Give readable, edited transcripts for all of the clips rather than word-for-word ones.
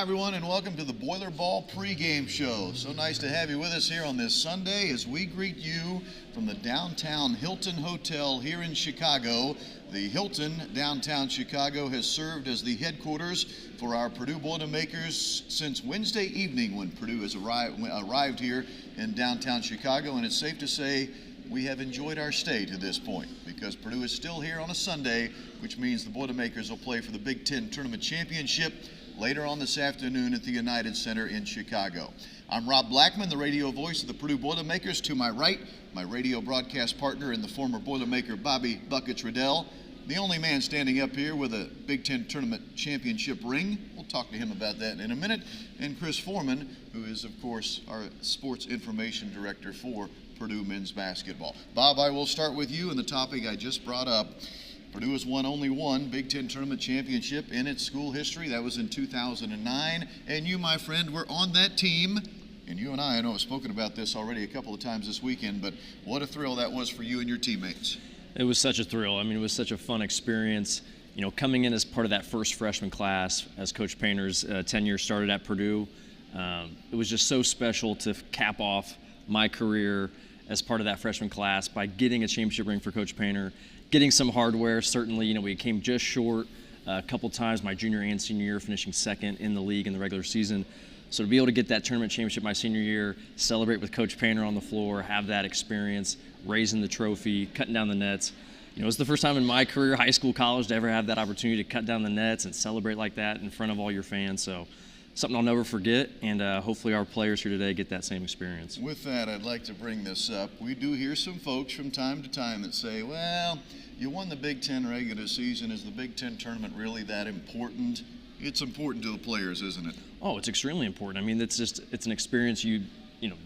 Hi, everyone, and welcome to the Boiler Ball pregame show. So nice to have you with us here on this Sunday as we greet you from the downtown Hilton Hotel here in Chicago. The Hilton downtown Chicago has served as the headquarters for our Purdue Boilermakers since Wednesday evening when Purdue has arrived here in downtown Chicago, and it's safe to say we have enjoyed our stay to this point because Purdue is still here on a Sunday, which means the Boilermakers will play for the Big Ten Tournament Championship later on this afternoon at the United Center in Chicago. I'm Rob Blackman, the radio voice of the Purdue Boilermakers. To my right, my radio broadcast partner and the former Boilermaker Bobby Buckets Riddell, the only man standing up here with a Big Ten Tournament Championship ring. We'll talk to him about that in a minute. And Chris Forman, who is, of course, our sports information director for Purdue men's basketball. Bob, I will start with you and the topic I just brought up. Purdue has won only one Big Ten Tournament Championship in its school history. That was in 2009. And you, my friend, were on that team. And you and I know, have spoken about this already a couple of times this weekend, but what a thrill that was for you and your teammates. It was such a thrill. I mean, it was such a fun experience. You know, coming in as part of that first freshman class as Coach Painter's tenure started at Purdue, it was just so special to cap off my career as part of that freshman class by getting a championship ring for Coach Painter, getting some hardware. Certainly, you know, we came just short a couple times my junior and senior year, finishing second in the league in the regular season. So to be able to get that tournament championship my senior year, celebrate with Coach Painter on the floor, have that experience, raising the trophy, cutting down the nets. You know, it's the first time in my career, high school, college, to ever have that opportunity to cut down the nets and celebrate like that in front of all your fans. So something I'll never forget, and hopefully our players here today get that same experience. With that, I'd like to bring this up. We do hear some folks from time to time that say, well, you won the Big Ten regular season. Is the Big Ten tournament really that important? It's important to the players, isn't it? Oh, it's extremely important. I mean, it's an experience you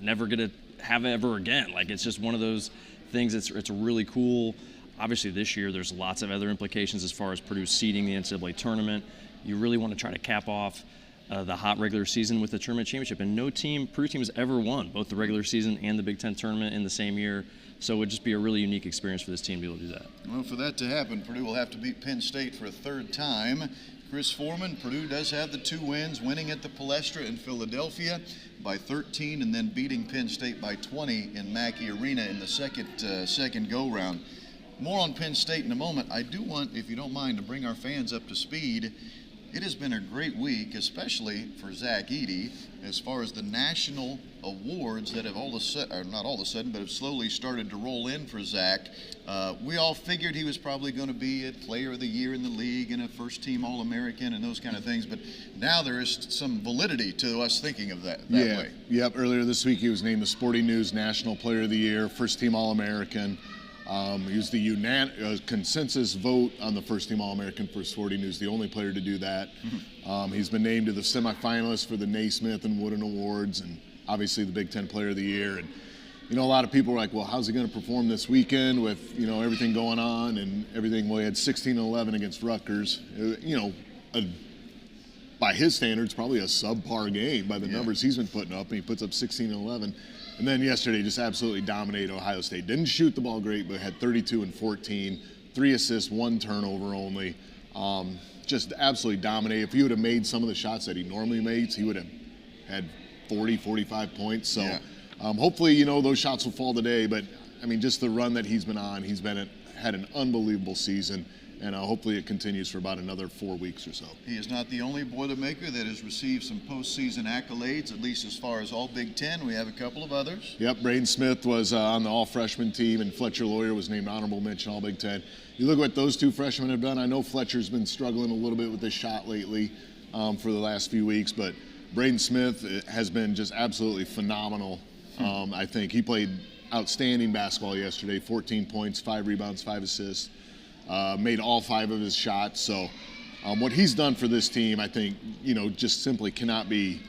never get to have ever again. Like, it's just one of those things. It's really cool. Obviously, this year there's lots of other implications as far as Purdue seeding the NCAA tournament. You really want to try to cap off the hot regular season with the tournament championship, and no Purdue team has ever won both the regular season and the Big Ten tournament in the same year. So it would just be a really unique experience for this team to be able to do that. Well, for that to happen, Purdue will have to beat Penn State for a third time. Chris Forman, Purdue does have the two wins, winning at the Palestra in Philadelphia by 13 and then beating Penn State by 20 in Mackey Arena in the second go-round. More on Penn State in a moment. I do want, if you don't mind, to bring our fans up to speed. It has been a great week, especially for Zach Edey, as far as the national awards that have not all of a sudden, but have slowly started to roll in for Zach. We all figured he was probably going to be a player of the year in the league and a first-team All-American and those kind of things, but now there is some validity to us thinking of that way. Yep. Earlier this week he was named the Sporting News National Player of the Year, first-team All-American. He was the consensus vote on the first-team All-American for Sporting News, the only player to do that. He's been named to the semifinalists for the Naismith and Wooden Awards, and obviously the Big Ten Player of the Year. And you know, a lot of people are like, well, how's he going to perform this weekend with, you know, everything going on and everything? Well, he had 16-11 against Rutgers. By his standards, probably a subpar game by the numbers he's been putting up, and he puts up 16-11. And then yesterday, just absolutely dominated Ohio State. Didn't shoot the ball great, but had 32 and 14, 3 assists, 1 turnover only. Just absolutely dominated. If he would have made some of the shots that he normally makes, he would have had 40, 45 points. So hopefully, you know, those shots will fall today. But, I mean, just the run that he's been on, had an unbelievable season. And hopefully it continues for about another 4 weeks or so. He is not the only Boilermaker that has received some postseason accolades, at least as far as all Big Ten. We have a couple of others. Yep, Braden Smith was on the all-freshman team, and Fletcher Lawyer was named honorable mention all Big Ten. You look at what those two freshmen have done. I know Fletcher's been struggling a little bit with his shot lately for the last few weeks, but Braden Smith has been just absolutely phenomenal. I think he played outstanding basketball yesterday, 14 points, 5 rebounds, 5 assists. Made all 5 of his shots. So what he's done for this team, I think, you know, just simply cannot be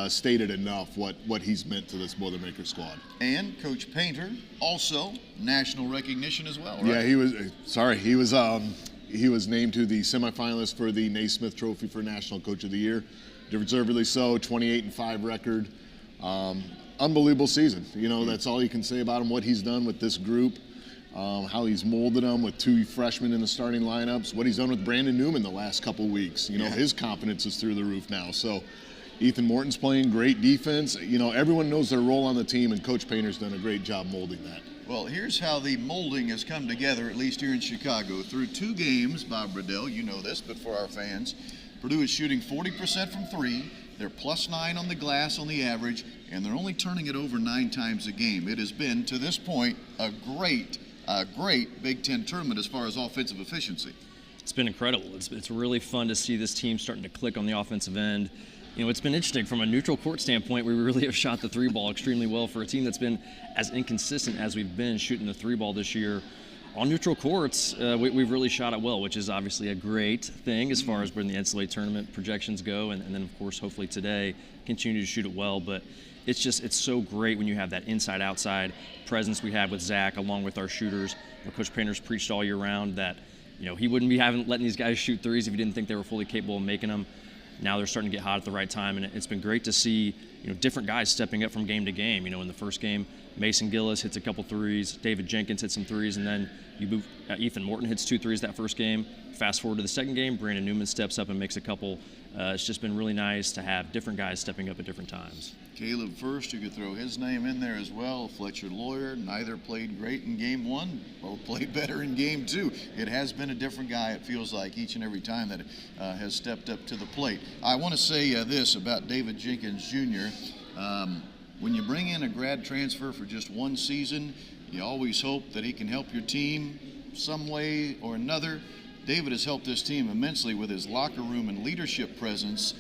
stated enough what he's meant to this Boilermaker squad. And Coach Painter, also national recognition as well, right? Yeah, he was named to the semifinalist for the Naismith Trophy for National Coach of the Year. Deservedly so, 28-5 record. Unbelievable season. You know, that's all you can say about him, what he's done with this group. how he's molded them with 2 freshmen in the starting lineups, what he's done with Brandon Newman the last couple weeks. His confidence is through the roof now. So Ethan Morton's playing great defense. Everyone knows their role on the team, and Coach Painter's done a great job molding that. Well, here's how the molding has come together, at least here in Chicago. Through 2 games, Bob Riddell, you know this, but for our fans, Purdue is shooting 40% from 3. They're +9 on the glass on the average, and they're only turning it over 9 times a game. It has been, to this point, a great Big Ten tournament as far as offensive efficiency. It's been incredible. It's really fun to see this team starting to click on the offensive end. It's been interesting from a neutral court standpoint. We really have shot the 3 ball extremely well for a team that's been as inconsistent as we've been shooting the 3 ball this year. On neutral courts, we've really shot it well, which is obviously a great thing as far as when the NCAA tournament projections go, and then, of course, hopefully today, continue to shoot it well. But it's so great when you have that inside-outside presence we have with Zach, along with our shooters. Coach Painter's preached all year round that he wouldn't be letting these guys shoot threes if he didn't think they were fully capable of making them. Now they're starting to get hot at the right time, and it's been great to see different guys stepping up from game to game. In the first game, Mason Gillis hits a couple threes, David Jenkins hits some threes, and then Ethan Morton hits 2 threes that first game. Fast forward to the second game, Brandon Newman steps up and makes a couple. It's just been really nice to have different guys stepping up at different times. Caleb First, you could throw his name in there as well. Fletcher Lawyer, neither played great in game 1, both played better in game 2. It has been a different guy, it feels like, each and every time that has stepped up to the plate. I want to say this about David Jenkins Jr. When you bring in a grad transfer for just 1 season, you always hope that he can help your team some way or another. David has helped this team immensely with his locker room and leadership presence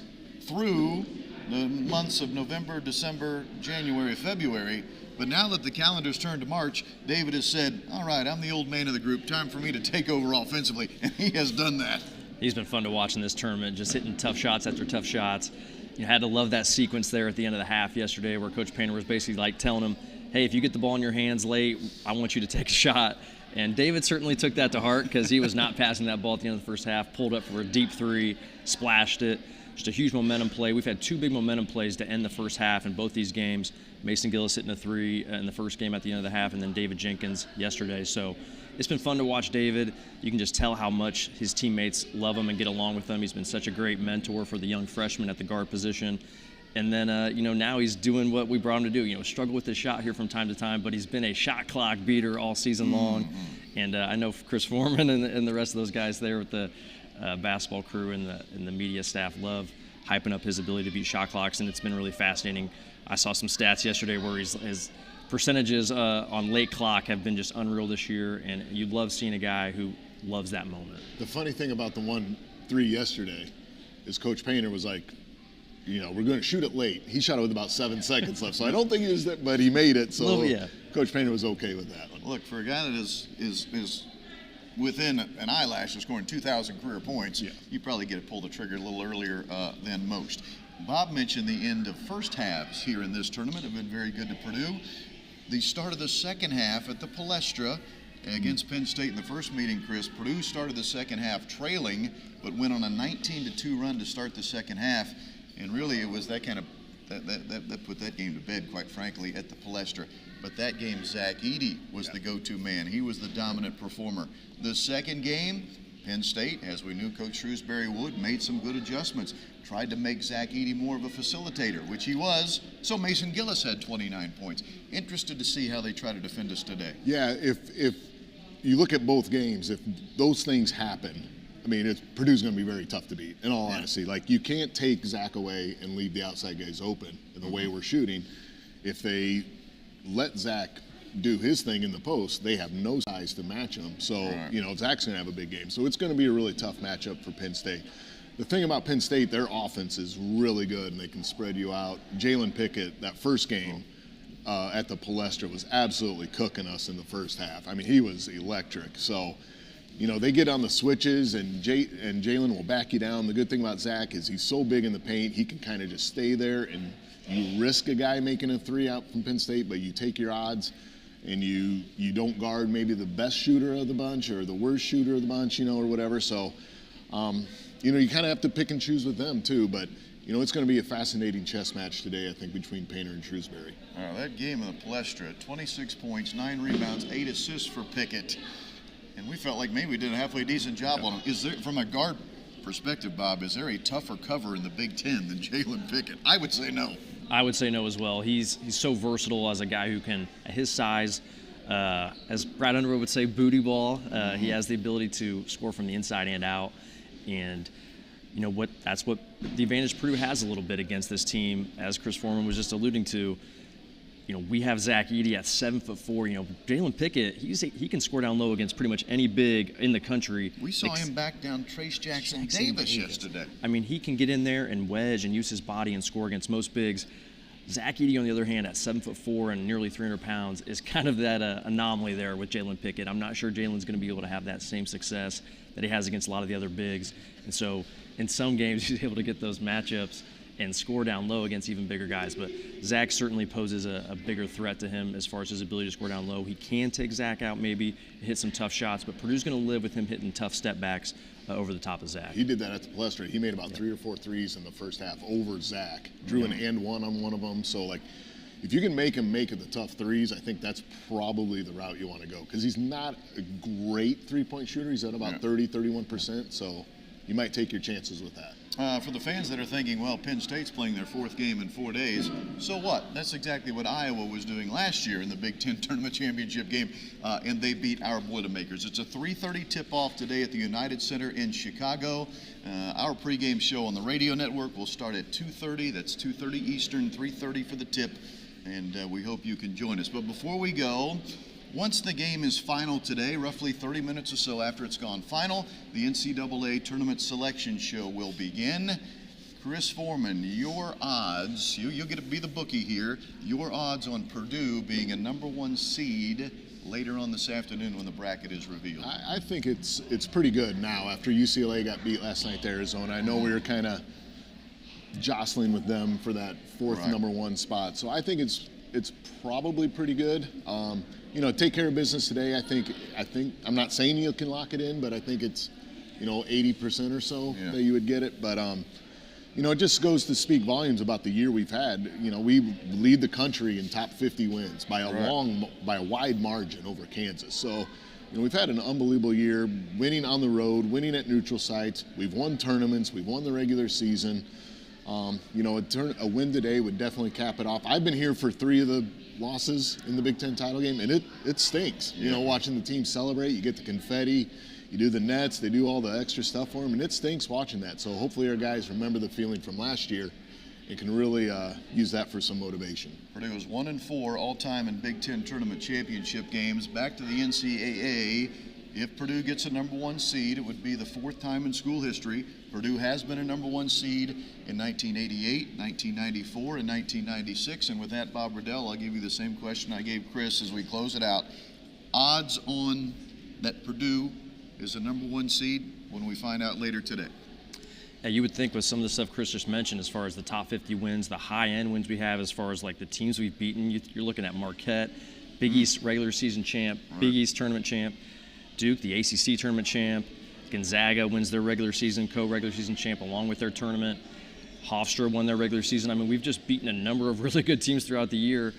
through the months of November, December, January, February. But now that the calendar's turned to March, David has said, all right, I'm the old man of the group. Time for me to take over offensively. And he has done that. He's been fun to watch in this tournament, just hitting tough shots after tough shots. You had to love that sequence there at the end of the half yesterday where Coach Painter was basically telling him, hey, if you get the ball in your hands late, I want you to take a shot. And David certainly took that to heart because he was not passing that ball at the end of the first half, pulled up for a deep 3, splashed it. Just a huge momentum play. We've had 2 big momentum plays to end the first half in both these games. Mason Gillis hitting a 3 in the first game at the end of the half, and then David Jenkins yesterday. So it's been fun to watch David. You can just tell how much his teammates love him and get along with him. He's been such a great mentor for the young freshmen at the guard position. And then, now he's doing what we brought him to do. Struggle with his shot here from time to time, but he's been a shot clock beater all season long. And I know Chris Forman and the rest of those guys there with the basketball crew and the media staff love hyping up his ability to beat shot clocks, and it's been really fascinating. I saw some stats yesterday where his percentages on late clock have been just unreal this year, and you love seeing a guy who loves that moment. The funny thing about the 1-3 yesterday is Coach Painter was like, we're going to shoot it late. He shot it with about 7 seconds left, so I don't think he was that, but he made it. So Coach Painter was okay with that one. Look, for a guy that is within an eyelash of scoring 2,000 career points, you probably get to pull the trigger a little earlier than most. Bob mentioned the end of first halves here in this tournament have been very good to Purdue. The start of the second half at the Palestra against Penn State in the first meeting, Chris, Purdue started the second half trailing, but went on a 19-2 run to start the second half. And really, it was that kind of that put that game to bed, quite frankly, at the Palestra. But that game, Zach Edey was the go-to man. He was the dominant performer. The second game, Penn State, as we knew Coach Shrewsbury would, made some good adjustments. Tried to make Zach Edey more of a facilitator, which he was. So Mason Gillis had 29 points. Interested to see how they try to defend us today. Yeah, if you look at both games, if those things happen, Purdue's going to be very tough to beat, in all honesty. You can't take Zach away and leave the outside guys open in the way we're shooting. If they let Zach do his thing in the post, they have no size to match him. So, Zach's going to have a big game. So it's going to be a really tough matchup for Penn State. The thing about Penn State, their offense is really good, and they can spread you out. Jalen Pickett, that first game at the Palestra, was absolutely cooking us in the first half. He was electric. So, they get on the switches, and Jalen will back you down. The good thing about Zach is he's so big in the paint, he can kind of just stay there, and you risk a guy making a 3 out from Penn State, but you take your odds, and you don't guard maybe the best shooter of the bunch or the worst shooter of the bunch, or whatever. So, you kind of have to pick and choose with them too. But, it's going to be a fascinating chess match today, I think, between Painter and Shrewsbury. That game of the Palestra, 26 points, 9 rebounds, 8 assists for Pickett. And we felt like maybe we did a halfway decent job on him. Is there, from a guard perspective, Bob, is there a tougher cover in the Big Ten than Jalen Pickett? I would say no. I would say no as well. He's so versatile as a guy who can, at his size, as Brad Underwood would say, booty ball. He has the ability to score from the inside and out. And that's what the advantage Purdue has a little bit against this team, as Chris Forman was just alluding to. We have Zach Edey at 7'4". Jalen Pickett, he can score down low against pretty much any big in the country. We saw him back down Trace Jackson Davis yesterday. I mean, he can get in there and wedge and use his body and score against most bigs. Zach Edey, on the other hand, at 7'4" and nearly 300 pounds, is kind of that anomaly there with Jalen Pickett. I'm not sure Jalen's going to be able to have that same success that he has against a lot of the other bigs. And so in some games, he's able to get those matchups and score down low against even bigger guys. But Zach certainly poses a bigger threat to him as far as his ability to score down low. He can take Zach out maybe, hit some tough shots, but Purdue's going to live with him hitting tough step backs over the top of Zach. He did that at the Palestra. He made about 3 or 4 threes in the first half over Zach. Drew an and one on one of them. So, if you can make him make the tough threes, I think that's probably the route you want to go, because he's not a great three-point shooter. He's at about 31%, so you might take your chances with that. For the fans that are thinking, well, Penn State's playing their 4th game in 4 days, so what? That's exactly what Iowa was doing last year in the Big Ten Tournament Championship game, and they beat our Boilermakers. It's a 3:30 tip-off today at the United Center in Chicago. Our pregame show on the radio network will start at 2:30. That's 2:30 Eastern, 3:30 for the tip, and we hope you can join us. But before we go, once the game is final today, roughly 30 minutes or so after it's gone final, the NCAA Tournament Selection Show will begin. Chris Forman, your odds, you'll get to be the bookie here, your odds on Purdue being a #1 seed later on this afternoon when the bracket is revealed. I think it's pretty good now after UCLA got beat last night to Arizona. I know we were kind of jostling with them for that 4th #1 spot. So I think it's probably pretty good. Take care of business today. I think I'm not saying you can lock it in, but I think it's 80% or so that you would get it. But it just goes to speak volumes about the year we've had. We lead the country in top 50 wins by a wide margin over Kansas. So we've had an unbelievable year, winning on the road, winning at neutral sites. We've won tournaments. We've won the regular season. A win today would definitely cap it off. I've been here for 3 of the losses in the Big Ten title game, and it stinks. Watching the team celebrate, you get the confetti, you do the nets, they do all the extra stuff for them, and it stinks watching that. So hopefully our guys remember the feeling from last year and can really use that for some motivation. Purdue is 1-4 all-time in Big Ten tournament championship games. Back to the NCAA. If Purdue gets a #1 seed, it would be the 4th time in school history. Purdue has been a #1 seed in 1988, 1994, and 1996. And with that, Bob Riddell, I'll give you the same question I gave Chris as we close it out. Odds on that Purdue is a #1 seed when we find out later today. Yeah, you would think with some of the stuff Chris just mentioned, as far as the top 50 wins, the high-end wins we have, as far as the teams we've beaten, you're looking at Marquette, Big East regular season champ, Big East tournament champ, Duke, the ACC tournament champ. Gonzaga wins their regular season, co-regular season champ along with their tournament. Hofstra won their regular season. I mean, we've just beaten a number of really good teams throughout the year.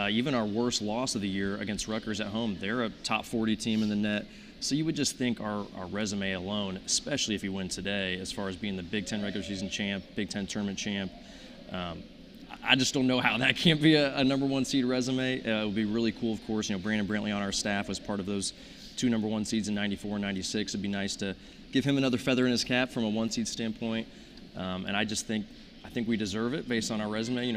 Even our worst loss of the year against Rutgers at home, they're a top 40 team in the net. So you would just think our resume alone, especially if we win today, as far as being the Big Ten regular season champ, Big Ten tournament champ, I just don't know how that can't be a #1 seed resume. It would be really cool, of course. Brandon Brantley on our staff was part of those 2 #1 seeds in 94 and 96. It'd be nice to give him another feather in his cap from a 1 seed standpoint. And I think we deserve it based on our resume.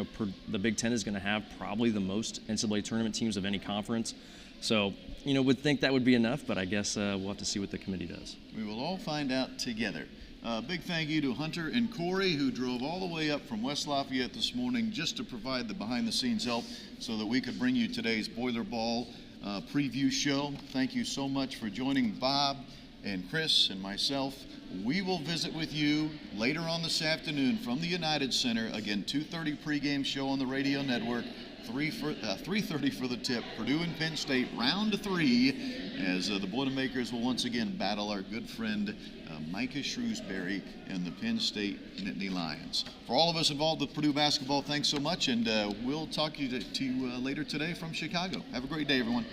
The Big Ten is going to have probably the most NCAA tournament teams of any conference. So, would think that would be enough, but I guess we'll have to see what the committee does. We will all find out together. Big thank you to Hunter and Corey, who drove all the way up from West Lafayette this morning just to provide the behind-the-scenes help so that we could bring you today's Boiler Ball preview show. Thank you so much for joining Bob and Chris and myself. We will visit with you later on this afternoon from the United Center. Again, 2:30 pregame show on the radio network. 3:30 for the tip. Purdue and Penn State, round 3, as the Boilermakers will once again battle our good friend Micah Shrewsbury and the Penn State Nittany Lions. For all of us involved with Purdue basketball, thanks so much, and we'll talk to you later today from Chicago. Have a great day, everyone.